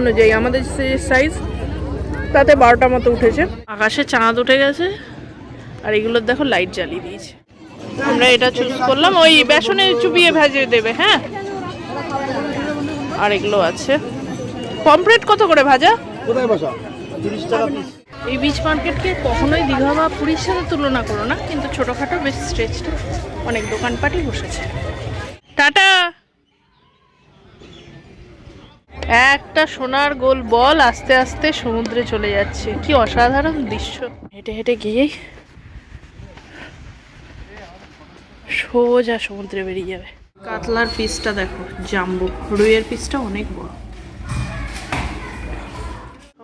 অনুযায়ী আমাদের সাইজ তাতে 12টা মতো উঠেছে। আকাশে চাঁদ উঠে গেছে আর এগুলোর দেখো লাইট জ্বালিয়ে দিয়েছে। আমরা এটা চুজ করলাম, ওই বেসনে চুবিয়ে ভেজে দেবে। হ্যাঁ, আর এগুলো আছে। পমফ্রেট কত করে ভাজা? কোথায় বসা? 30 টাকা পিস। এই বিচ মার্কেটকে কখনোই দীঘা বা পুরীর সাথে তুলনা করো না, কিন্তু ছোটোখাটো বেশ স্ট্রেচটা অনেক দোকানপাটই বসেছে। টাটা। একটা সোনার গোল বল আস্তে আস্তে সমুদ্রে চলে যাচ্ছে, কি অসাধারণ দৃশ্য। হেঁটে হেঁটে গিয়েই সোজা সমুদ্রে বেরিয়ে যাবে। কাতলার পিসটা দেখো জাম্বো, রুইয়ের পিসটা অনেক বড়।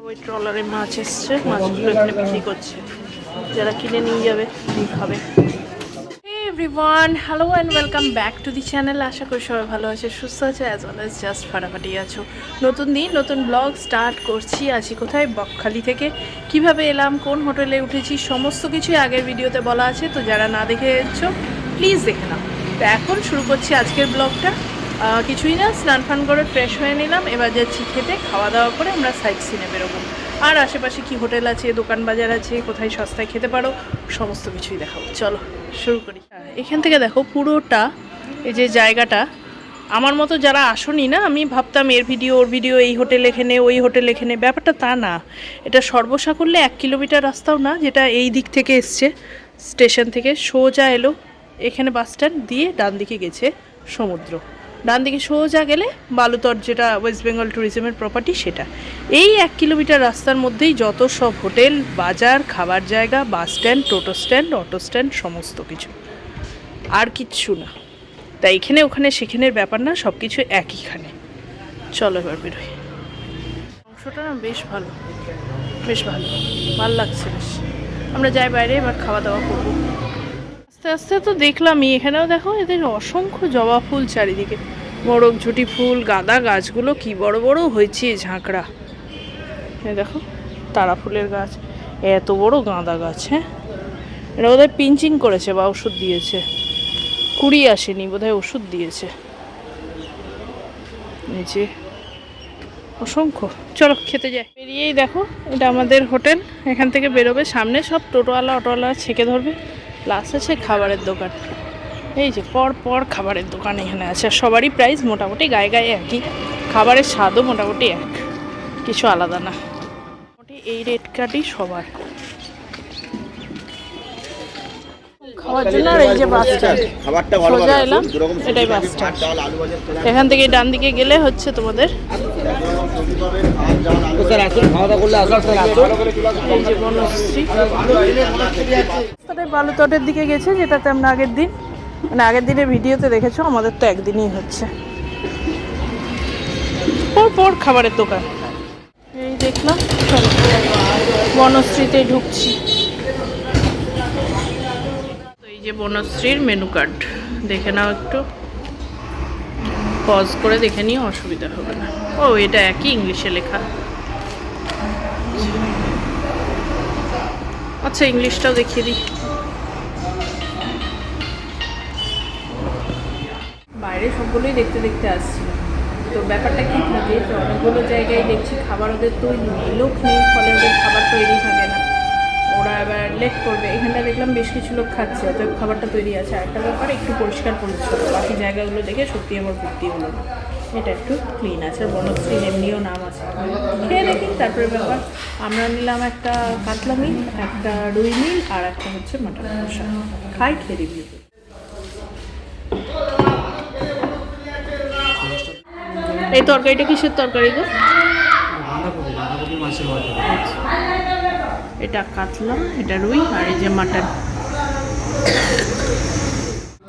ওই ট্রলারে মাছ এসছে, মাছগুলো এখানে বিক্রি করছে, যারা কিনে নিয়ে যাবে খাবে। Everyone, hello and welcome back to the channel. আশা করি সবাই ভালো আছে, সুস্থ আছে, অ্যাজ ওয়েল অ্যাজ জাস্ট ফাটাফাটি আছো। নতুন দিন নতুন ব্লগ স্টার্ট করছি। আছি কোথায়? বকখালি থেকে। কিভাবে এলাম, কোন হোটেলে উঠেছি, সমস্ত কিছুই আগের ভিডিওতে বলা আছে, তো যারা না দেখেছো প্লিজ দেখে নাও। তো এখন শুরু করছি আজকের ব্লগটা। কিছুই না, স্নান ফান করে ফ্রেশ হয়ে নিলাম, এবার যাচ্ছি খেতে। খাওয়া দাওয়া করে আমরা সাইট সিনে বেরোবো। আর আশেপাশে কি হোটেল আছে, দোকান বাজার আছে, কোথায় সস্তায় খেতে পারো, সমস্ত কিছুই দেখাবো। চলো শুরু করি। এখান থেকে দেখো পুরোটা, এই যে জায়গাটা, আমার মতো যারা আসনি না, আমি ভাবতাম এর ভিডিও ওর ভিডিও, এই হোটেল এখানে ওই হোটেল এখানে, ব্যাপারটা তা না। এটা সর্বসাকুল্যে 1 কিলোমিটার রাস্তাও না, যেটা এই দিক থেকে এসছে স্টেশন থেকে সোজা এলো এখানে বাস স্ট্যান্ড দিয়ে, ডান দিকে গেছে সমুদ্র, ডান দিকে সোজা গেলে বালুতট, যেটা ওয়েস্ট বেঙ্গল ট্যুরিজমের প্রপার্টি, সেটা। এই 1 কিলোমিটার রাস্তার মধ্যেই যত সব হোটেল, বাজার, খাবার জায়গা, বাস স্ট্যান্ড, টোটো স্ট্যান্ড, অটো স্ট্যান্ড, সমস্ত কিছু, আর কিচ্ছু না। তাই এখানে ওখানে সেখানের ব্যাপার না, সব কিছু একইখানে। চলো এবার বেরোই। অংশটা না বেশ ভালো, বেশ ভালো, ভালো লাগছে বেশ। আমরা যাই বাইরে, এবার খাওয়া দাওয়া করবো। আস্তে আস্তে তো দেখলামই, এখানেও দেখো এদের অসংখ্য জবা ফুল চারিদিকে, মোরগ ঝুটি ফুল, গাঁদা গাছগুলো কি বড় বড় হয়েছে, ঝাঁকড়া। এ দেখো তারা ফুলের গাছ, এত বড় গাঁদা গাছ। হ্যাঁ, এটা বোধহয় পিঞ্চিং করেছে বা ওষুধ দিয়েছে, কুড়ি আসেনি বোধহয়, ওষুধ দিয়েছে। নিচে অসংখ্য। চলো খেতে যাই। বেরিয়েই দেখো এটা আমাদের হোটেল, এখান থেকে বেরোবে, সামনে সব টোটোওয়ালা অটোওয়ালা ছেঁকে ধরবে, প্লাস আছে খাবারের দোকান। এই যে পর পর খাবারের দোকান এখানে আছে, সবারই প্রাইস মোটামুটি গায়ে গায়ে একই, খাবারের স্বাদও মোটামুটি এক, কিছু আলাদা না। মোটামুটি এই রেট কার্ডই সবার। খাওয়ার জন্য আর এই যে বাস স্ট্যান্ড, সোজা এলাম, এটাই বাস স্ট্যান্ড। এখান থেকে ডান দিকে গেলে হচ্ছে তোমাদের এই যে বনশ্রী। বালুতটের দিকে গেছে, যেটাতে আমরা আগের দিন, মানে আগের দিনের ভিডিওতে দেখেছো, আমাদের তো একদিনই হচ্ছে। পর খাবারের দোকান এই দেখলাম, বনশ্রীতে ঢুকছি। এই যে বনশ্রীর মেনু কার্ড, দেখে নাও, একটু পজ করে দেখে নিও, অসুবিধা হবে না। ও এটা একই ইংলিশে লেখা, আচ্ছা ইংলিশটাও দেখিয়ে দিই। বাইরে সবগুলোই দেখতে দেখতে আসছিল, তো ব্যাপারটা কী থাকে, তো অনেকগুলো জায়গায় দেখছি খাবার ওদের তৈরি নেই, লোক নেই, ফলে ওদের খাবার তৈরি থাকে না, ওরা এবার লেট করবে। এখানটা দেখলাম বেশ কিছু লোক খাচ্ছে, অতএব খাবারটা তৈরি আছে। আরেকটা ব্যাপার, একটু পরিষ্কার পরিচ্ছন্ন, বাকি জায়গাগুলো দেখে সত্যি আমার ভর্তি হলো না, এটা একটু ক্লিন আছে। বনশ্রীর এমনিও নাম আছে, খেয়ে দেখি। তারপরে ব্যাপার, আমরা নিলাম একটা কাতলা মিল, একটা রুই মিল, আর একটা হচ্ছে মাটন কষা। খাই, খেয়ে রিভিউ। এই তরকারিটা কিসের তরকারি গো? এটা কাতলা, এটা রুই, আর এই যে মাটন।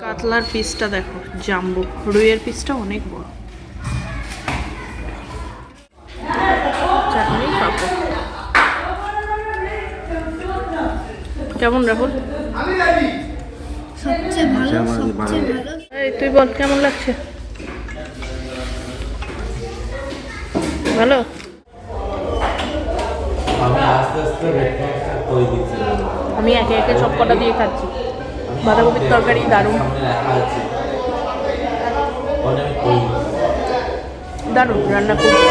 কাতলার পিসটা দেখো জাম্বো, রুইয়ের পিসটা অনেক বড়। চাটনি, পাঁপড়। কেমন রাহুল? এই তুই বল কেমন লাগছে? ভালো। আমি একে একে সব কটা দিয়ে খাচ্ছি। বাঁধাকপির তরকারি দারুণ, দারুণ রান্না করছি।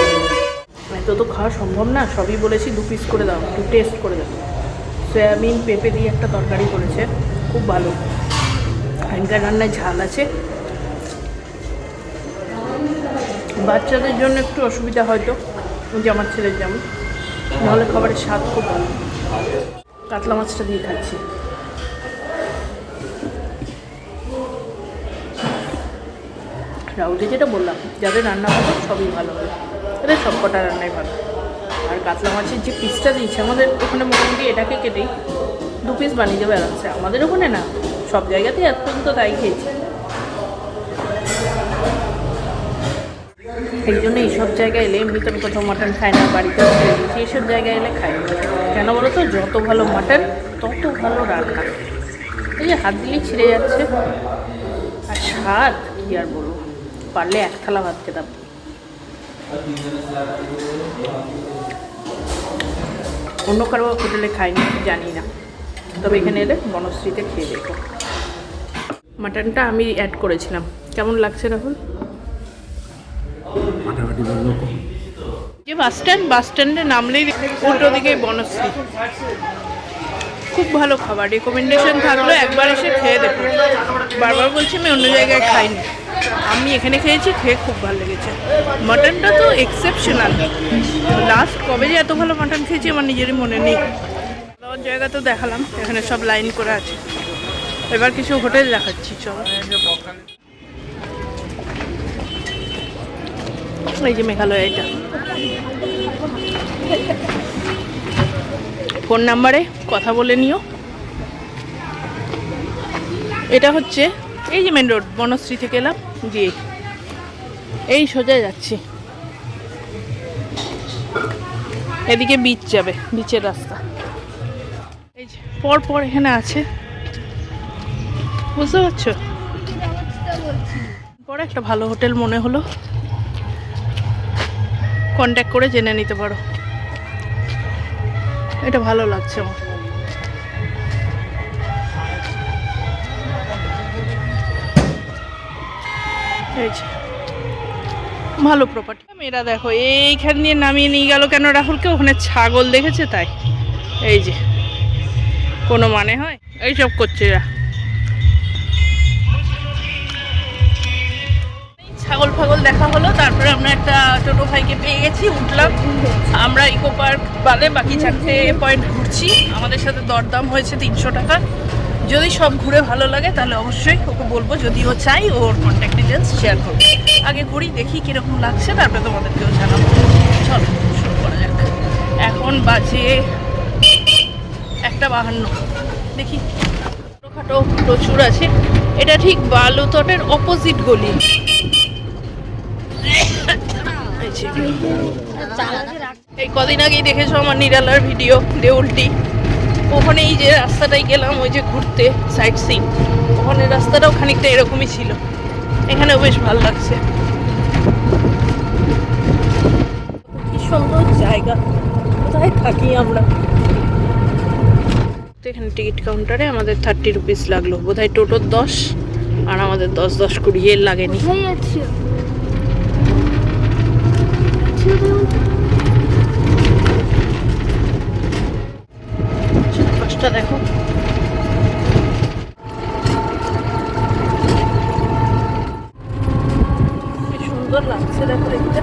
এত তো খাওয়া সম্ভব না, সবই বলেছি 2 পিস করে দাও, একটু টেস্ট করে দাও। সয়াবিন পেঁপে দিয়ে একটা তরকারি করেছে, খুব ভালো। এখানকার রান্নায় ঝাল আছে। বাচ্চাদের জন্য একটু অসুবিধা হয়তো, যে আমার ছেলের যেমন, নাহলে খাবারের স্বাদ খুব ভালো। কাতলা মাছটা দিয়ে খাচ্ছি। রাহুলকে যেটা বললাম, যাদের রান্না ভালো সবই ভালো হবে, এদের সব কটা রান্নাই ভালো। আর কাতলা মাছের যে পিসটা দিয়েছে আমাদের ওখানে, মোটামুটি এটাকে কেটেই 2 পিস বানিয়ে দেবে আরামসে। আমাদের ওখানে না, সব জায়গাতেই এত পর্যন্ত তাই খেয়েছি। এই জন্য এইসব জায়গায় এলে, এমনিতে আমি কোথাও মাটন খাই না, বাড়িতে এইসব জায়গায় এলে খাই। কেন বলো তো, যত ভালো মাটন তত ভালো রান্না। এই যে হাত দিলেই ছিঁড়ে যাচ্ছে, আর স্বাদ কী আর বলবো, পারলে 1 থালা ভাত খেতাম। অন্য কারো হোটেলে খাইনি, জানি না, তবে এখানে এলে বনশ্রীতে খেয়ে দেখো। মাটনটা আমি অ্যাড করেছিলাম, কেমন লাগছে রাহুল? যে বাস স্ট্যান্ডে নামলেই উল্টো দিকে বনশ্রী, খুব ভালো খাবার। রেকমেন্ডেশন থাকলো একবার এসে খেয়ে দেখো। বারবার বলছি আমি অন্য জায়গায় খাইনি, আমি এখানে খেয়েছি, খেয়ে খুব ভালো লেগেছে। মাটনটা তো এক্সেপশনাল। লাস্ট কবে যে এত ভালো মাটন খেয়েছি আমার নিজেরই মনে নেই। খাওয়ার জায়গা তো দেখালাম, এখানে সব লাইন করে আছে। এবার কিছু হোটেল দেখাচ্ছি, চলো। এই যে মেঘালয়, এটা ফোন নাম্বারে কথা বলে নিও। এটা হচ্ছে এই যে মেন রোড, বনশ্রী থেকে এলাম, গিয়ে এই সোজা যাচ্ছি, এদিকে বিচ যাবে, বিচের রাস্তা এই যে পর এখানে আছে, বুঝতে পারছো? পরে একটা ভালো হোটেল মনে হলো, কন্ট্যাক্ট করে জেনে নিতে পারো। এটা ভালো লাগছে আমার। এই যে ভালো প্রপার্টি। মেয়েরা দেখো এইখান দিয়ে নামিয়ে নিয়ে গেল কেন রাহুলকে, ওখানে ছাগল দেখেছে তাই। এই যে কোনো মানে হয়, এইসব করছে এরা। ছাগল ফাগল দেখা হলো, তারপরে আমরা একটা টোটো ভাইকে পেয়ে গেছি, উঠলাম। আমরা ইকো পার্ক বাদে বাকি 4টে পয়েন্ট ঘুরছি। আমাদের সাথে দরদাম হয়েছে 300 টাকা। যদি সব ঘুরে ভালো লাগে তাহলে অবশ্যই ওকে বলবো, যদি ও চাই ওর কন্ট্যাক্ট ডিটেলস শেয়ার করবো। আগে ঘুরি, দেখি কীরকম লাগছে, তারপরে তোমাদেরকেও জানাবো। চলো শুরু করা যাক। এখন বাজে 1:52। দেখি ছোটোখাটো প্রচুর আছে। এটা ঠিক বালুতটের অপোজিট গলি। এই কদিন আগেই দেখেছো আমার নিরালার ভিডিও, দেউলটি। ওখানে এই যে রাস্তাটাই গেলাম ওই যে ঘুরতে, সাইট সিইং, ওখানে রাস্তাটাও খানিকটা এরকমই ছিল। এখানেও বেশ ভালো লাগছে, কি সুন্দর জায়গা। কোথায় থাকি আমরা? তো এখানে টিকিট কাউন্টারে আমাদের 30 রুপিস লাগলো, বোধহয় টোটোর 10, আর আমাদের 10, 20 এর লাগেনি। চারপাশটা দেখো, কি সুন্দর লাগছে দেখো দেখতে।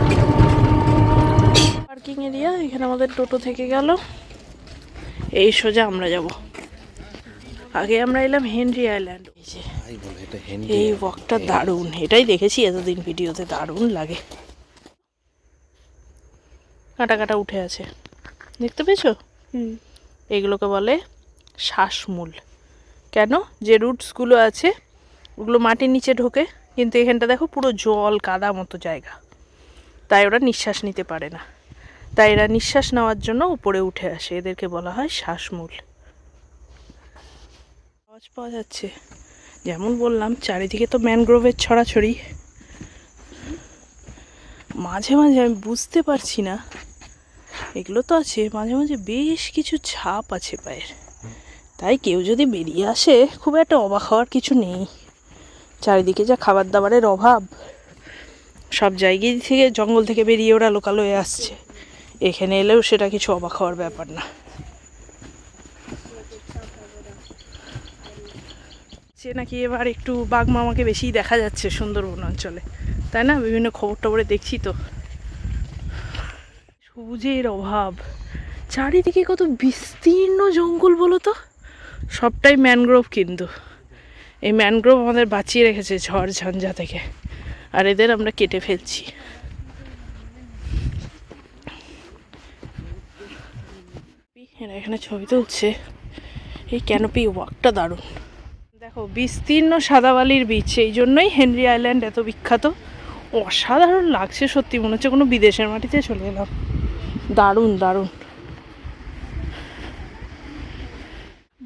পার্কিং এরিয়া, এখানে আমাদের টোটো থেকে গেল, এই সোজা আমরা যাব। আগে আমরা এলাম হেনরি আইল্যান্ড। এই ওয়াকটা দারুণ, এটাই দেখেছি এতদিন ভিডিওতে, দারুণ লাগে। কাটা কাটা উঠে আছে, দেখতে পেয়েছো? এগুলোকে বলে শ্বাসমূল। কেন? যে রুটসগুলো আছে ওগুলো মাটির নিচে ঢোকে, কিন্তু এখানটা দেখো পুরো জল কাদা মতো জায়গা, তাই ওরা নিঃশ্বাস নিতে পারে না। তাই এরা নিঃশ্বাস নেওয়ার জন্য উপরে উঠে আসে, এদেরকে বলা হয় শ্বাসমূল। আওয়াজ পাওয়া যাচ্ছে, যেমন বললাম চারিদিকে তো ম্যানগ্রোভের ছড়াছড়ি। মাঝে মাঝে আমি বুঝতে পারছি না, এগুলো তো আছে, মাঝে মাঝে বেশ কিছু ছাপ আছে পায়ের। তাই কেউ যদি বেরিয়ে আসে খুব একটা অবাক হওয়ার কিছু নেই। চারিদিকে যা খাবার দাবারের অভাব, সব জায়গায় থেকে জঙ্গল থেকে বেরিয়ে ওরা লোকাল হয়ে আসছে। এখানে এলেও সেটা কিছু অবাক হওয়ার ব্যাপার না। সে নাকি এবার একটু বাঘ মামাকে বেশি দেখা যাচ্ছে সুন্দরবন অঞ্চলে, তাই না? বিভিন্ন খবর টবরে দেখছি তো। সবুজের অভাব, চারিদিকে কত বিস্তীর্ণ জঙ্গল বলো তো, সবটাই ম্যানগ্রোভ। কিন্তু এই ম্যানগ্রোভ আমাদের বাঁচিয়ে রেখেছে ঝড় ঝঞ্ঝা থেকে, আর এদের আমরা কেটে ফেলছি। এরা এখানে ছবি তুলছে। এই ক্যানোপি ওয়াকটা দারুণ। দেখো বিস্তীর্ণ সাদাবালির বিচ, এই জন্যই হেনরি আইল্যান্ড এত বিখ্যাত। অসাধারণ লাগছে সত্যি, মনে হচ্ছে কোনো বিদেশের মাটিতে চলে এলাম। দারুণ দারুণ।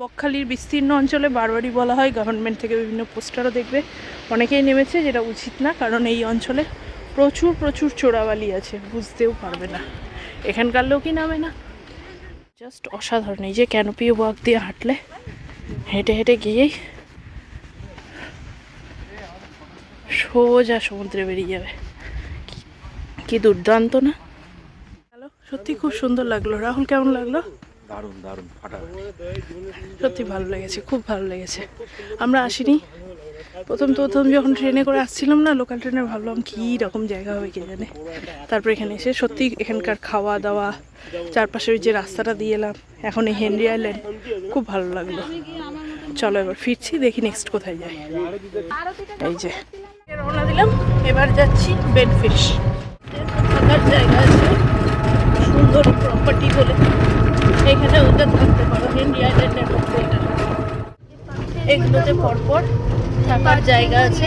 বকখালির বিস্তীর্ণ অঞ্চলে বারবারই বলা হয়, গভর্নমেন্ট থেকে বিভিন্ন পোস্টারও দেখবে অনেকেই নেমেছে, যেটা উচিত না, কারণ এই অঞ্চলে প্রচুর প্রচুর চোরাবালি আছে, বুঝতেও পারবে না। এখানকার লোকই নামে না। জাস্ট অসাধারণ। এই যে ক্যানোপি ওয়াক দিয়ে হাঁটলে, হেঁটে হেঁটে গিয়েই সোজা সমুদ্রে বেরিয়ে যাবে। কি দুর্দান্ত না? হ্যালো, সত্যি খুব সুন্দর লাগলো। রাহুল, কেমন লাগলো? দারুণ দারুণ, ফাটাফাটি। সত্যি ভালো লেগেছে, খুব ভালো লেগেছে। আমরা আসিনি, প্রথম যখন ট্রেনে করে আসছিলাম না, লোকাল ট্রেনে, ভাবলাম কী রকম জায়গা হবে কে জানে। তারপর এখানে এসে সত্যি এখানকার খাওয়া দাওয়া, চারপাশের যে রাস্তাটা দিয়ে এলাম, এখন এই হেনরি আইল্যান্ড, খুব ভালো লাগলো। চলো এবার ফিরছি, দেখি নেক্সট কোথায় যাই। এই যে রওনা দিলাম, এবার যাচ্ছি বেডফিশ। থাকার জায়গা আছে, সুন্দর প্রপার্টি বলে এখানে ওদের থাকতে পারো। হেনরি আইল্যান্ডের মধ্যে এটা, এগুলোতে পরপর থাকার জায়গা আছে।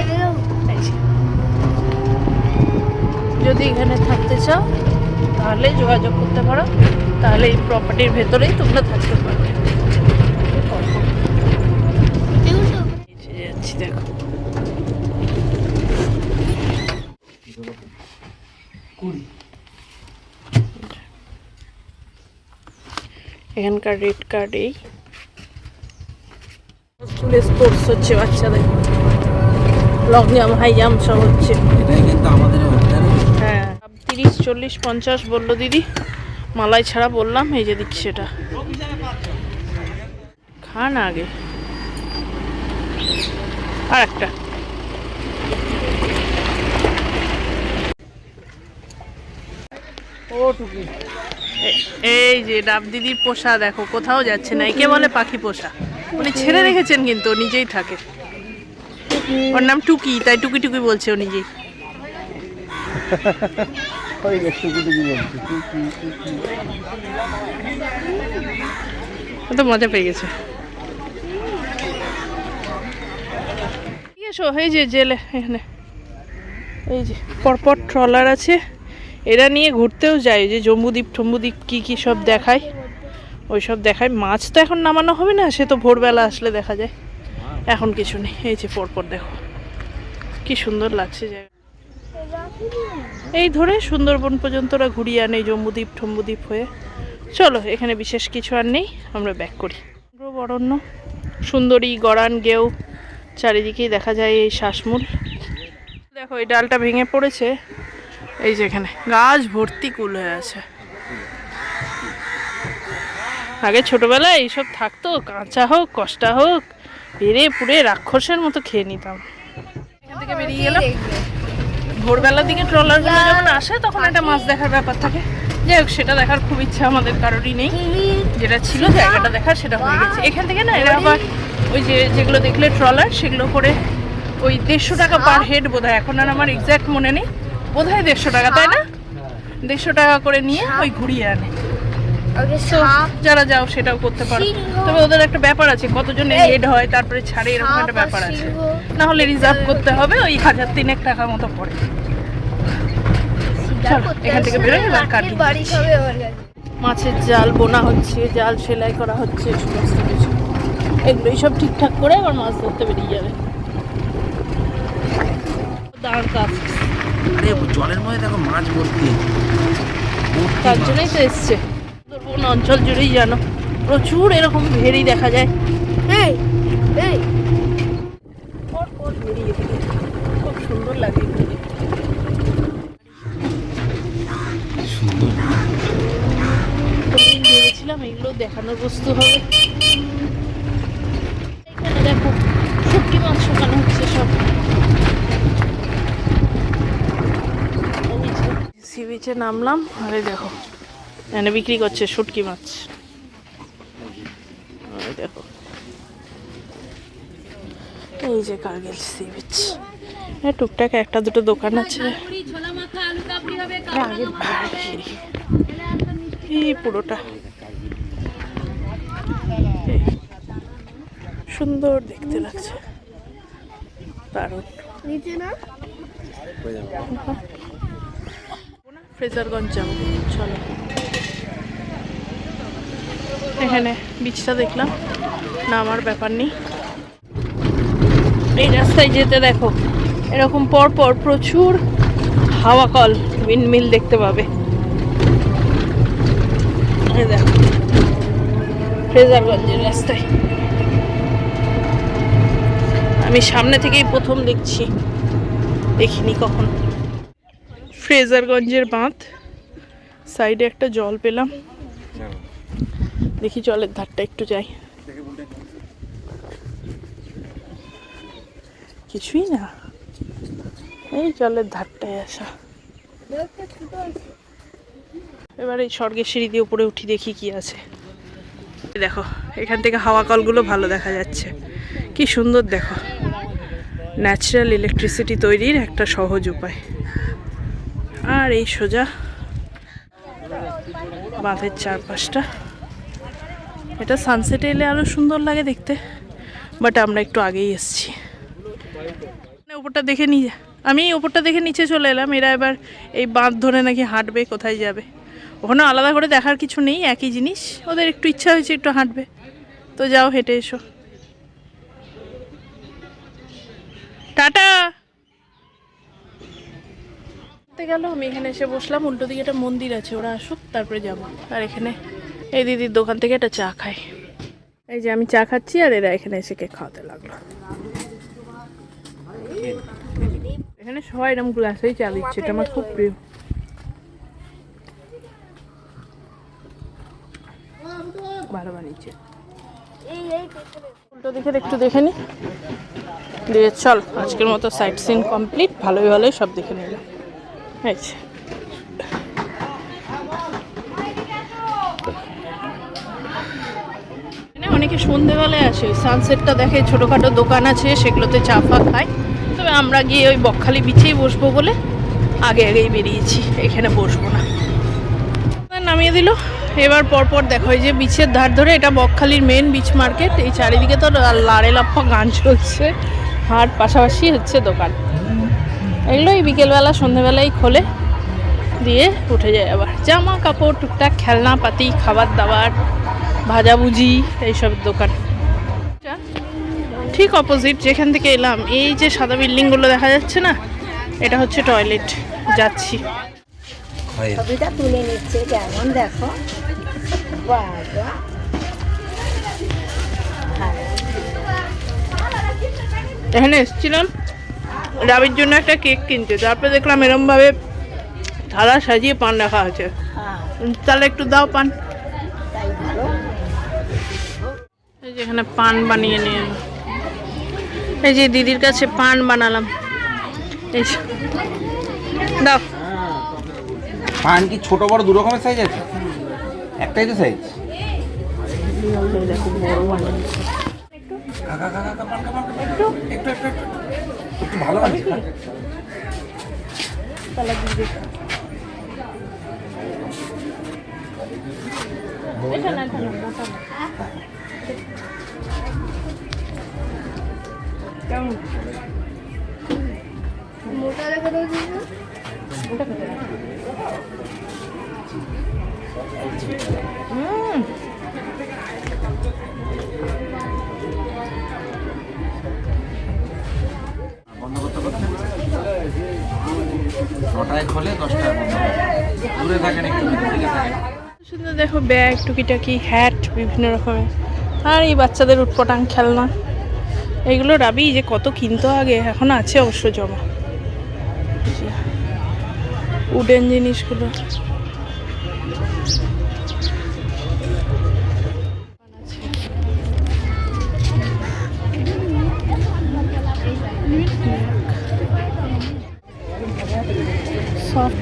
যদি এখানে থাকতে চাও তাহলে যোগাযোগ করতে পারো, তাহলে এই প্রপার্টির ভেতরেই তোমরা থাকতে পারবে। যাচ্ছি, দেখো এখানকার রেড কার্ড। এই স্কুলে স্পোর্টস হচ্ছে বাচ্চাদের, লং জাম্প, হাই জাম্প সব হচ্ছে। হ্যাঁ, 30, 40, 50 বললো দিদি, মালাই ছাড়া বললাম। এই যে দিচ্ছি সেটা, খা না আগে। আর একটা এই যে ডাব দিদির পোষা, দেখো কোথাও যাচ্ছে না। একে বলে পাখি পোষা। উনি ছেড়ে রেখেছেন কিন্তু ও নিজেই থাকে। ওর নাম টুকি, তাই টুকি টুকি বলছে ও নিজেই। তো মজা পেয়ে গেছে। এসো, এই যে জেলে এখানে এই যে পরপর ট্রলার আছে, এরা নিয়ে ঘুরতেও যায়। যে জম্বুদ্বীপ টম্বুদ্বীপ কী কী সব দেখায়, ওই সব দেখায়। মাছ তো এখন নামানো হবে না, সে তো ভোরবেলা আসলে দেখা যায়, এখন কিছু নেই। এই যে পরপর দেখো কি সুন্দর লাগছে জায়গা। এই ধরে সুন্দরবন পর্যন্ত ওরা ঘুরিয়ে আনে জম্বুদ্বীপ টম্বুদ্বীপ হয়ে। চলো, এখানে বিশেষ কিছু আর নেই, আমরা ব্যাক করি। অরণ্য, সুন্দরী, গড়ান, গেউ, চারিদিকেই দেখা যায় এই শ্বাসমূল। দেখো এই ডালটা ভেঙে পড়েছে, এই যে এখানে গাছ ভর্তি কুল হয়ে আছে। আগে ছোটবেলায় এইসব থাকতো, কাঁচা হোক কষ্টা হোক, পেরে পুড়ে রাক্ষসের মতো খেয়ে নিতাম। এখান থেকে বেরিয়ে গেলাম। ভোরবেলার দিকে ট্রলারগুলো যখন আসে তখন একটা মাছ দেখার ব্যাপার থাকে। যাই হোক, সেটা দেখার খুব ইচ্ছা আমাদের কারোরই নেই। যেটা ছিল জায়গাটা দেখার, সেটা হয়ে গেছে। এখান থেকে না এরা আবার ওই যেগুলো দেখলে ট্রলার, সেগুলো করে ওই 150 টাকা পার হেড বোধ হয়, এখন আর আমার এক্স্যাক্ট মনে নেই, বোধ হয় 150 টাকা, তাই না? 150 টাকা করে নিয়ে ওই ঘুরিয়ে আনে। যারা যাও সেটাও করতে পারো, তবে ওদের একটা ব্যাপার আছে, কতজন হেড হয় তারপরে ছাড়ে, এরকম একটা ব্যাপার আছে। না হলে রিজার্ভ করতে হবে, ওই 1000-3 টাকা মতো পড়ে। এখান থেকে বেরোয় এবার কাটি। মাছের জাল বোনা হচ্ছে, জাল সেলাই করা হচ্ছে, সমস্ত কিছু এগুলোই সব ঠিকঠাক করে আবার মাছ ধরতে বেরিয়ে যাবে। দাঁড় কাজ, আরে জলের মধ্যে দেখো মাছ ভর্তি, তার জন্যই তো এসছে। সুন্দরবন অঞ্চল জুড়েই জানো প্রচুর এরকম ভেড়ি দেখা যায়। খুব সুন্দর লাগে। ভেবেছিলাম এগুলো দেখানোর বস্তু হবে। এখানে দেখো শুটকি মাছ শুকানো হচ্ছে সব। সি বিচে নামলাম, আরে দেখো এখানে বিক্রি করছে শুটকি মাছ। দেখো এই যে কার্গিল সি বিচ, টুকটাক একটা দুটো দোকান আছে। এই পুরোটা সুন্দর দেখতে লাগছে, দারুণ। ফ্রেজারগঞ্জ যাবো, চলো। এখানে বিচটা দেখলাম, নামার ব্যাপার নেই। এই রাস্তায় যেতে দেখো এরকম পর পর প্রচুর হাওয়া কল, উইন্ডমিল দেখতে পাবে। এই দেখো ফ্রেজারগঞ্জের রাস্তায়, আমি সামনে থেকেই প্রথম দেখছি, দেখিনি কখন। ফ্রেজারগঞ্জের বাঁধ, সাইডে একটা জল পেলাম, দেখি জলের ধারটা একটু যাই। কিছুই না, এই জলের ধারটায় আসা। এবার এই স্বর্গের সিঁড়ি দিয়ে উপরে উঠি, দেখি কি আছে। দেখো এখান থেকে হাওয়া কলগুলো ভালো দেখা যাচ্ছে, কি সুন্দর দেখো। ন্যাচারাল ইলেকট্রিসিটি তৈরির একটা সহজ উপায়। আর এই সোজা বাঁধের চারপাশটা, এটা সানসেটে এলে আরো সুন্দর লাগে দেখতে, বাট আমরা একটু আগেই এসেছি। ওপরটা দেখে নিয়ে, আমি ওপরটা দেখে নিচে চলে এলাম। এরা এবার এই বাঁধ ধরে নাকি হাঁটবে, কোথায় যাবে। ওখানে আলাদা করে দেখার কিছু নেই, একই জিনিস, ওদের একটু ইচ্ছা হয়েছে একটু হাঁটবে, তো যাও হেঁটে এসো। টাটা গেল। আমি এখানে এসে বসলাম, উল্টো দিকে একটা মন্দির আছে, ওরা আসুক তারপরে যাব। আর এখানে এই দিদির দোকান থেকে একটা চা খাই। এই যে আমি চা খাচ্ছি, আর এরা এখানে এসে কেক খাওয়াতে লাগলো। এখানে সবাই এরকম গ্লাসেই চা দিচ্ছে, এটা আমার খুব প্রিয়। ভালো বানিয়েছে। উল্টো দিকে একটু দেখে নি, দিয়ে চল আজকের মতো সাইট সিন কমপ্লিট। ভালোই ভালোই সব দেখে নিলাম। অনেকে সন্ধেবেলায় আসে, সানসেটটা দেখে, ছোটোখাটো দোকান আছে সেগুলোতে চা ফা খায়। তবে আমরা গিয়ে ওই বকখালি বিচেই বসবো বলে আগেই বেরিয়েছি, এখানে বসবো না। নামিয়ে দিল। এবার পরপর দেখো এই যে বিচের ধার ধরে, এটা বকখালির মেন বিচ মার্কেট। এই চারিদিকে তো লাড়ে লাফা গান চলছে, হাট পাশাপাশি হচ্ছে দোকান। এগুলো এই বিকেলবেলা সন্ধেবেলায় খোলে, দিয়ে উঠে যায় আবার। জামা কাপড়, টুকটাক খেলনা পাতি, খাবার দাবার, ভাজাভুজি, এইসব দোকান। ঠিক অপোজিট যেখান থেকে এলাম, এই যে সাদা বিল্ডিংগুলো দেখা যাচ্ছে না, এটা হচ্ছে টয়লেট। যাচ্ছি, ছবিটা তুলে নিচ্ছে কেমন দেখো। এখানে এসেছিলাম রাবির জন্য একটা কেক কিনতে, তারপরে দেখলাম এরমভাবে থালা সাজিয়ে পান রাখা আছে। তাহলে একটু দাও পান। এই যে এখানে পান বানিয়ে নিয়ে এলো, এই যে দিদির কাছে পান বানালাম। এই দাও। পান কি ছোট বড় দু রকমের সাইজ আছে? একটাই তো সাইজ। দেখো বড় বানিয়েছে। একটু ভালো আছে। তাহলে দিদি কেমন মোটা রেখে মোটা খেতে নটায় খোলে, 10টায় বন্ধ। দূরে থাকেন একটু, দিকে থাকেন। সুন্দর দেখো ব্যাগ, টুকিটাকি, হ্যাট বিভিন্ন রকমের। আর এই বাচ্চাদের উটপটাং খেলনা, এগুলো রাবি যে কত কিনতো আগে, এখন আছে অবশ্য জমা। উডেন জিনিসগুলো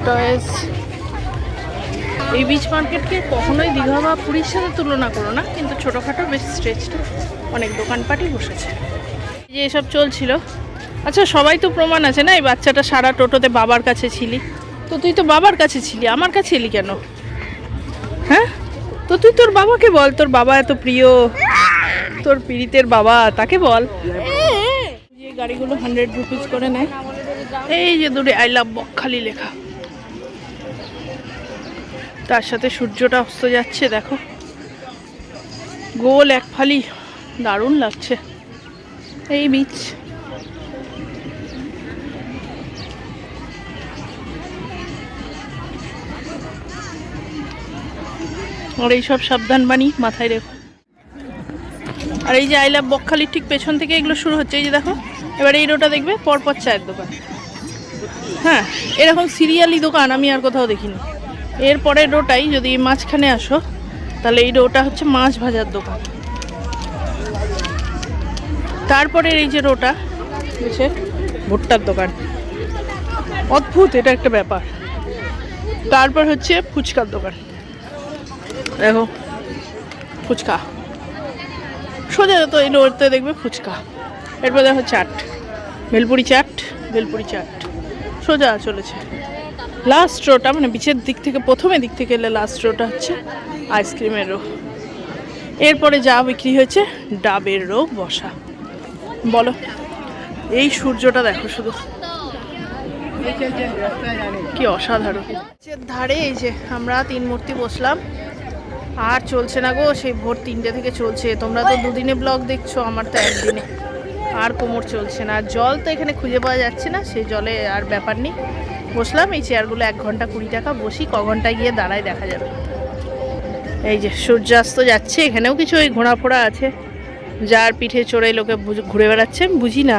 টয়েস। এই বিচ মার্কেটকে কখনোই দীঘা বা পুরীর সাথে তুলনা করো না, কিন্তু ছোটোখাটো বেশ স্ট্রেচড অনেক দোকানপাটই বসেছে। যে এসব চলছিল। আচ্ছা, সবাই তো প্রমাণ আছে না, এই বাচ্চাটা সারা টোটোতে বাবার কাছে ছিলি, তো তুই তো বাবার কাছে ছিলি, আমার কাছে এলি কেন? হ্যাঁ, তো তুই তোর বাবাকে বল, তোর বাবা এত প্রিয়, তোর পীড়িতের বাবা, তাকে বল। যে গাড়িগুলো 100 রুপিস করে নেয়। এই যে দূরে আই লাভ বকখালি লেখা, তার সাথে সূর্যটা অস্ত যাচ্ছে, দেখো গোল এক ফালি, দারুণ লাগছে এই বিচ। আর এইসব সাবধান বাণী মাথায় রেখো। আর এই যে আই লাভ বকখালির ঠিক পেছন থেকে এগুলো শুরু হচ্ছে, এই যে দেখো। এবার এই রোডটা দেখবে পরপর চায়ের দোকান। হ্যাঁ, এরকম সিরিয়ালি দোকান আমি আর কোথাও দেখিনি। এরপরের রোটাই যদি মাঝখানে আসো, তাহলে এই রোটা হচ্ছে মাছ ভাজার দোকান। তারপরের এই যে রোটা হচ্ছে ভুট্টার দোকান। অদ্ভুত, এটা একটা ব্যাপার। তারপর হচ্ছে ফুচকার দোকান, দেখো ফুচকা সোজা তো এই রোডতে দেখবে ফুচকা। এরপর দেখো চাট, ভেলপুরি চাট, ভেলপুরি চাট সোজা চলেছে। লাস্ট রোটা মানে বিচের দিক থেকে প্রথমে দিক থেকে এলে লাস্ট রোটা হচ্ছে আইসক্রিমের রো। এরপরে যা বিক্রি হয়েছে ডাবের রো বসা। বলো, এই সূর্যটা দেখো শুধু, কি অসাধারণ। ধারে এই যে আমরা 3 মূর্তি বসলাম, আর চলছে না গো, সেই ভোর 3টে থেকে চলছে। তোমরা তো দুদিনে ব্লগ দেখছো, আমার তো একদিনে। আর কোমর চলছে না। আর জল তো এখানে খুঁজে পাওয়া যাচ্ছে না, সেই জলে আর ব্যাপার নেই। বসলাম এই চেয়ারগুলো 1 ঘন্টা 20 টাকা, বসি ক ঘন্টায় গিয়ে দাঁড়ায় দেখা যাবে। এই যে সূর্যাস্ত যাচ্ছে, এখানেও কিছু ওই ঘোড়াফোড়া আছে, যার পিঠে চড়ে লোকে ঘুরে বেড়াচ্ছে। আমি বুঝি না,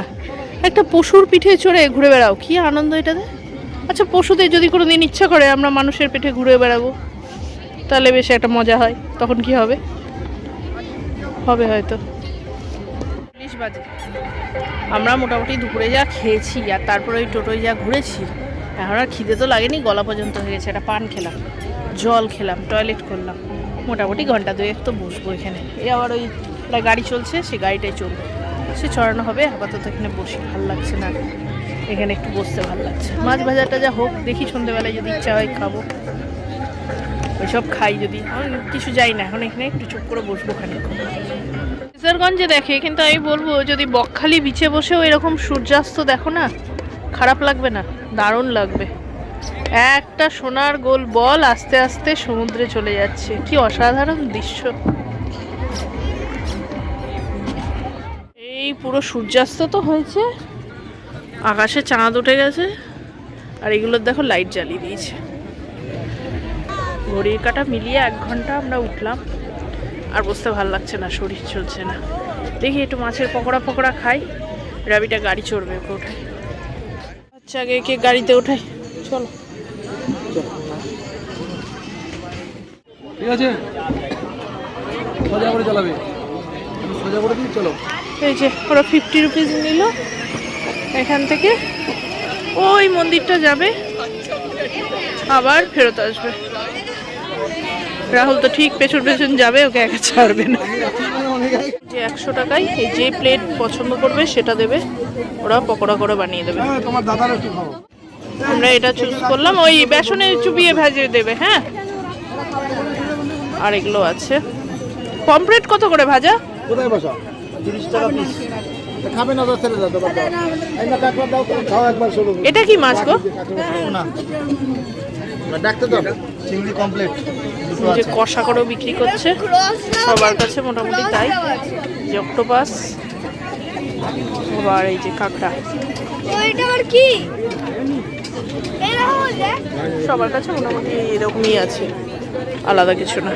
একটা পশুর পিঠে চড়ে ঘুরে বেড়াও, কি আনন্দ এটাতে। আচ্ছা, পশুদের যদি কোনো দিন ইচ্ছা করে আমরা মানুষের পিঠে ঘুরে বেড়াবো, তাহলে বেশ একটা মজা হয়। তখন কি হবে? হবে হয়তো। 40 বাজে, আমরা মোটামুটি দুপুরে যা খেয়েছি আর তারপরে ওই টোটোয় যা ঘুরেছি, এখন আর খিদে তো লাগেনি, গলা পর্যন্ত হয়ে গেছে। একটা পান খেলাম, জল খেলাম, টয়লেট করলাম, মোটামুটি ঘন্টা 2 তো বসবো এখানে। এই আবার ওই গাড়ি চলছে, সে গাড়িটাই চলবে, সে চড়ানো হবে। আপাতত এখানে বসি, ভালো লাগছে না, এখানে একটু বসতে ভালো লাগছে। মাছ ভাজাটা যা হোক, দেখি সন্ধ্যেবেলায় যদি ইচ্ছা হয় খাবো, ওইসব খাই। যদি আমি কিছু যাই না, এখন এখানে একটু চুপ করে বসবো খানিকক্ষণ। কিশোরগঞ্জে দেখে, কিন্তু আমি বলবো যদি বকখালি বিচে বসেও এরকম সূর্যাস্ত দেখো না, খারাপ লাগবে না, দারুণ লাগবে। একটা সোনার গোল বল আস্তে আস্তে সমুদ্রে চলে যাচ্ছে, কি অসাধারণ দৃশ্য। এই পুরো সূর্যাস্ত তো হয়েছে, আকাশে চাঁদ উঠে গেছে, আর এগুলোর দেখো লাইট জ্বালিয়ে দিয়েছে। ঘড়ির কাঁটা মিলিয়ে 1 ঘন্টা আমরা উঠলাম, আর বসতে ভালো লাগছে না, শরীর চলছে না। দেখি একটু মাছের পকোড়া খাই। রাবিটা গাড়ি চড়বে, ওকে ওঠাই। আচ্ছা, আগে একে গাড়িতে ওঠাই, চলো। ঠিক আছে, সোজা করে চালাবে, সোজা করে দিন, চলো। এই যে ওরা 50 রুপিস নিল, এখান থেকে ওই মন্দিরটা যাবে, আবার ফেরত আসবে। রাহুল তো ঠিক পেছন পেছন যাবে, ওকে একা ছাড়বে না। যে 100 টাকায় এই যে প্লেট পছন্দ করবে সেটা দেবে, ওরা পকোড়া করে বানিয়ে দেবে। তোমার দাদার একটু খাও। আমরা এটা চুজ করলাম, ওই বেসনে চুবিয়ে ভেজে দেবে। হ্যাঁ, আর এগুলো আছে। পমফ্রেট কত করে ভাজা? কোথায় বসা? 30 টাকা পিস। খাবে না তো ছেড়ে দাও, এই না কাকড়া দাও তো, খাও একবার শুরু। এটা কি মাছ গো? না ডাকতে দাও, চিংড়ি কমপ্লিট। যে কষা করেও বিক্রি করছে সবার কাছে মোটামুটি তাই। যে অক্টোপাস, আবার এই যে কাঁকড়া, সবার কাছে মোটামুটি এরকমই আছে, আলাদা কিছু না।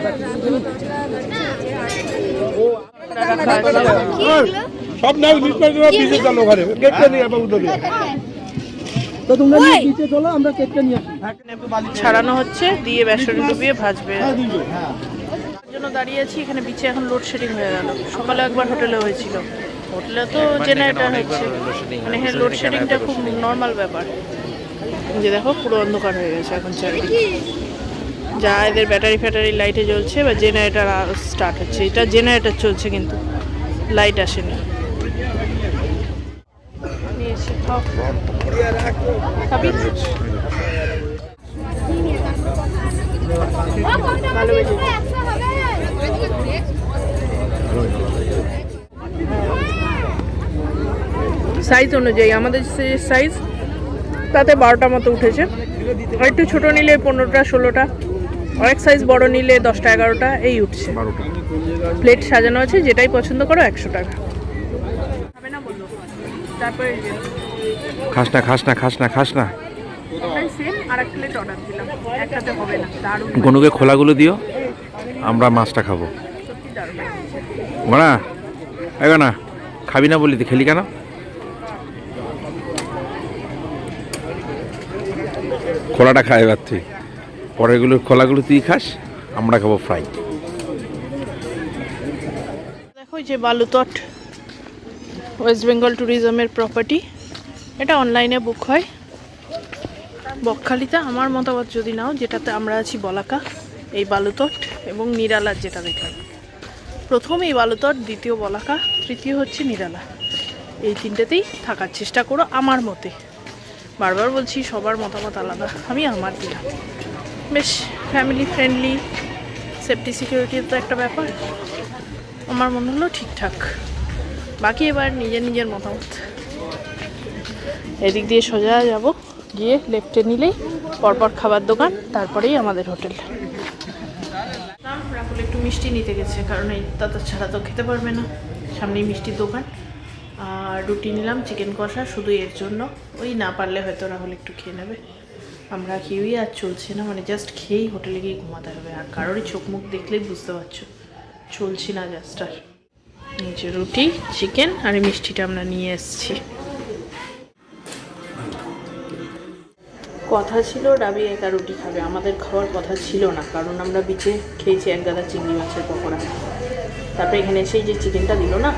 সব নাও নিচে চলো, ঘরে কেটে নিয়ে আবার উঠবে। তো তোমরা নিচে চলো, আমরা কেটে নিয়ে আসি। ছাড়ানো হচ্ছে, দিয়ে বেসনে ডুবিয়ে ভাজবে। জন্য দাঁড়িয়ে আছি এখানে বিচে। এখন লোডশেডিং হয়ে গেল। সকালে একবার হোটেলে হয়েছিল, হোটেলে তো জেনারেটর হচ্ছে, মানে হ্যাঁ লোডশেডিংটা খুব নর্মাল ব্যাপার। যে দেখো পুরো অন্ধকার হয়ে গেছে এখন চারিদিকে। যা এদের ব্যাটারি লাইটে জ্বলছে বা জেনারেটার স্টার্ট হচ্ছে, এটা জেনারেটর চলছে কিন্তু লাইট আসেনি। নিয়েছে খাও খাবি? ভালো বেজেছে। সাইজ অনুযায়ী আমাদের সাইজ তাতে 12টা মতো উঠেছে, আর একটু ছোটো নিলে 15টা 16টা, অনেক সাইজ বড় নিলে 10টা 11টা এই উঠছে। প্লেট সাজানো আছে, যেটাই পছন্দ করো 100 টাকা। খাবে না বললো, তারপরে খাস না ওটাই সেম আর এক প্লেট অর্ডার দিলাম, একটাতে হবে না। দারুণ গনুকে খোলাগুলো দিও, আমরা মাছটা খাবো। সত্যি দারুণ। মানা এগো না, খাবি না বলি তো খেলি কেন? খোলাটা খাই এবার তুই, পরেরগুলো খোলাগুলো তুই খাস, আমরা খাবো ফ্রাই। দেখো যে বালুতট ওয়েস্ট বেঙ্গল ট্যুরিজমের প্রপার্টি, এটা অনলাইনে বুক হয় বকখালিতে। আমার মতামত যদি নাও, যেটাতে আমরা আছি বলাকা, এই বালুতট এবং নিরালার যেটা দেখলাম, প্রথম এই বালুতট, দ্বিতীয় বলাকা, তৃতীয় হচ্ছে নিরালা, এই তিনটেতেই থাকার চেষ্টা করো আমার মতে। বারবার বলছি সবার মতামত আলাদা, আমি আমার দিলাম। বেশ ফ্যামিলি ফ্রেন্ডলি, সেফটি সিকিউরিটির তো একটা ব্যাপার, আমার মনে হলো ঠিকঠাক। বাকি এবার নিজের মতামত। এদিক দিয়ে সোজা যাব, গিয়ে লেফটে নিলেই পরপর খাবার দোকান, তারপরেই আমাদের হোটেল। রাহুল একটু মিষ্টি নিতে গেছে, কারণ এই তাতা ছাড়া তো খেতে পারবে না, সামনেই মিষ্টির দোকান। আর রুটি নিলাম চিকেন কষা, শুধু এর জন্য, ওই না পারলে হয়তো রাহুল একটু খেয়ে নেবে। আমরা কেউই আর চলছে না, মানে জাস্ট খেয়েই হোটেলে গিয়ে ঘুমাতে হবে। আর কারোরই চোখ মুখ দেখলেই বুঝতে পারছো চলছি না জাস্ট। আর নিচে রুটি চিকেন আর এই মিষ্টিটা আমরা নিয়ে এসেছি। কথা ছিল ডাবি একা রুটি খাবে, আমাদের খাওয়ার কথা ছিল না, কারণ আমরা বিচে খেয়েছি এক গাদা চিংড়ি মাছের পকোড়া। তারপরে এখানে এসেই যে চিকেনটা দিল না,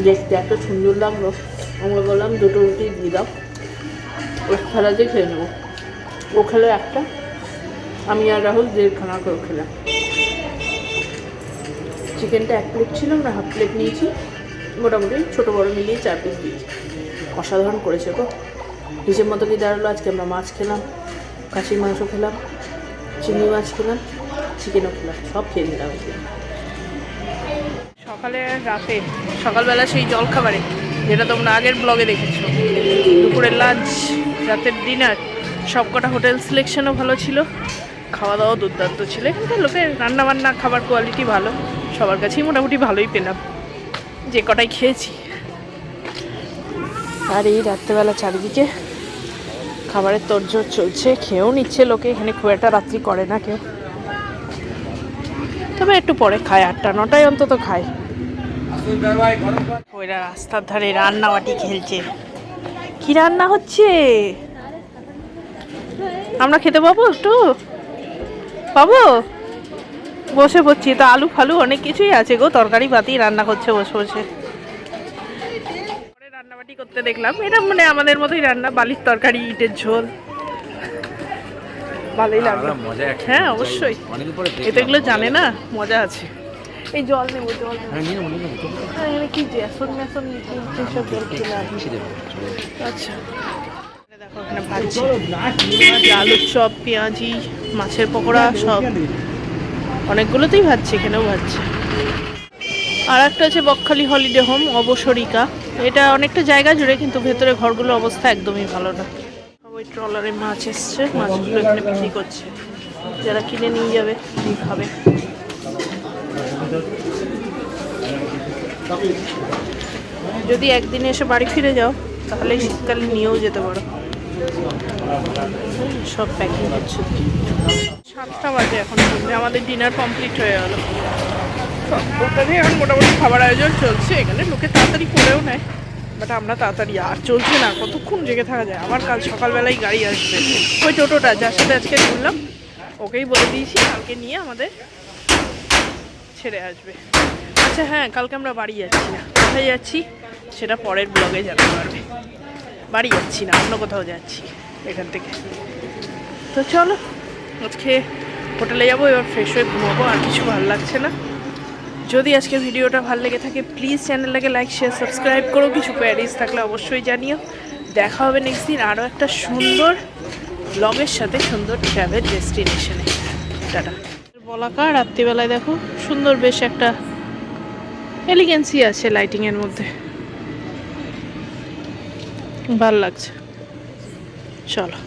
দেখতে এত সুন্দর লাগলো, আমরা বললাম 2টো রুটি দিয়ে দাও, ওর থালাতে খেয়ে নেবো। ও খেলো একটা, আমি আর রাহুল 1.5খানা করে খেলাম। চিকেনটা 1 প্লেট ছিল, আমরা হাফ প্লেট নিয়েছি, মোটামুটি ছোটো বড়ো মিলিয়ে 4 পিস দিয়েছি। অসাধারণ করেছে গো। নিজের মতো কি দাঁড়ালো, আজকে আমরা মাছ খেলাম, খাসির মাংস খেলাম, চিংড়ি মাছ খেলাম, চিকেনও খেলাম, সব খেয়ে নিলাম। সকালে রাতে, সকালবেলা সেই জলখাবারে, যেটা তোমরা আগের ব্লগে দেখেছো, দুপুরের লাঞ্চ, রাতের ডিনার, সবকটা হোটেল সিলেকশনও ভালো ছিল, খাওয়া দাওয়া দুর্দান্ত ছিল। এখানকার লোকের রান্নাবান্না খাবার কোয়ালিটি ভালো, সবার কাছেই মোটামুটি ভালোই পেলাম যে কটাই খেয়েছি। আর এই রাত্রেবেলা চারিদিকে খাবারের তোড়জোড় চলছে, খেয়েও নিচ্ছে লোকে, এখানে খুব একটা রাত্রি করে না কেউ, তবে একটু পরে খায়, 8টা 9টায় অন্তত খায়। ওইরা রাস্তার ধারে রান্নাবাটি খেলছে। কি রান্না হচ্ছে? আমরা খেতে পাবো একটু? পাবো? বসে পড়ছি তো, আলু ফালু অনেক কিছুই আছে গো, তরকারি পাতি রান্না করছে বসে বসে। রান্নাবাটি করতে দেখলাম, এটা মানে আমাদের মতোই রান্না, বালির তরকারি, ইটের ঝোল, ভালোই লাগলো। হ্যাঁ অবশ্যই, এতে এগুলো জানে না, মজা আছে। এই জল নেবো, জল এখানে কি জ্যাসন ম্যাসন সব জল কিনে আচ্ছা। দেখো এখানে ভাজছে আলুর চপ, পেঁয়াজি, মাছের পকোড়া, সব অনেকগুলোতেই ভাজছে, এখানেও ভাজছে। আর একটা আছে বকখালি হলিডে হোম অবসরিকা, এটা অনেকটা জায়গা জুড়ে, কিন্তু ভেতরে ঘরগুলোর অবস্থা একদমই ভালো না। ওই ট্রলারে মাছ এসছে, মাছগুলো এখানে বিক্রি করছে, যারা কিনে নিয়ে যাবে খাবে। যদি একদিনে এসে বাড়ি ফিরে যাও, তাহলে শীতকালে নিয়েও যেতে পারো। সব প্যাকিং হচ্ছে। 7টা বাজে এখন, আমাদের ডিনার কমপ্লিট হয়ে গেল। সবটাতেই এখন মোটামুটি খাবার আয়োজন চলছে। এখানে লোকে তাড়াতাড়ি করেও নেয়, বাট আমরা তাড়াতাড়ি আর চলছে না, কতক্ষণ জেগে থাকা যায়। আবার কাল সকালবেলায় গাড়ি আসবে, ওই টোটোটা যার সাথে আজকে ঘুরলাম, ওকেই বলে দিয়েছি কালকে নিয়ে আমাদের ছেড়ে আসবে। আচ্ছা হ্যাঁ, কালকে আমরা বাড়ি যাচ্ছি না, কোথায় যাচ্ছি সেটা পরের ব্লগে জানতে পারবে। বাড়ি যাচ্ছি না, অন্য কোথাও যাচ্ছি এখান থেকে। তো চলো আজকে হোটেলে যাবো, এবার ফ্রেশ হয়ে ঘুমাবো, আর কিছু ভালো লাগছে না। যদি আজকের ভিডিওটা ভালো লেগে থাকে প্লিজ চ্যানেলটাকে লাইক শেয়ার সাবস্ক্রাইব করো, কিছু কোয়ারিজ থাকলে অবশ্যই জানিও। দেখা হবে নেক্সট দিন আরও একটা সুন্দর ব্লগের সাথে, সুন্দর ট্রাভেল ডেস্টিনেশনে। টাটা। বলাকা রাত্রিবেলায় দেখো সুন্দর বেশ একটা এলিগেন্সি আছে লাইটিংয়ের মধ্যে, ভাল লাগছে। চলো।